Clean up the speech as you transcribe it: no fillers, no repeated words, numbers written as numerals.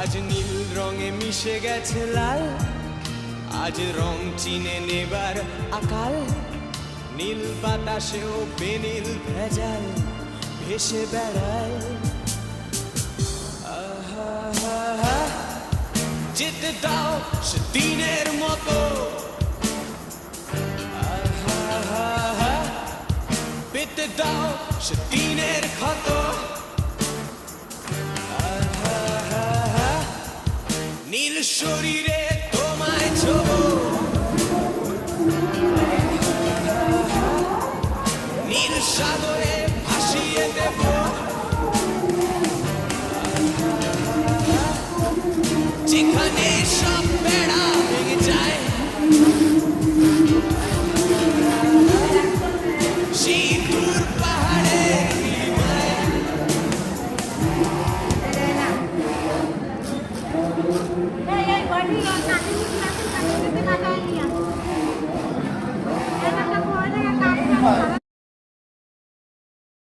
আজ নীল রঙে মিশে গেছে লাল, আজ রং চিনে নেবার আকাল। নীল বাতাসেও বেনীল ভেজাল ভেসে বেড়ায়। যেতে দাও সে দিনের মতো, পেতে দাও সে দিনের ক্ষত। নীল শরীরে তোমায় ছোবো, নীল সাগরে ভাসিয়ে দেব। যেখানে সব বেড়া ভেঙে যায়, সেই দূর পাহাড়ে এই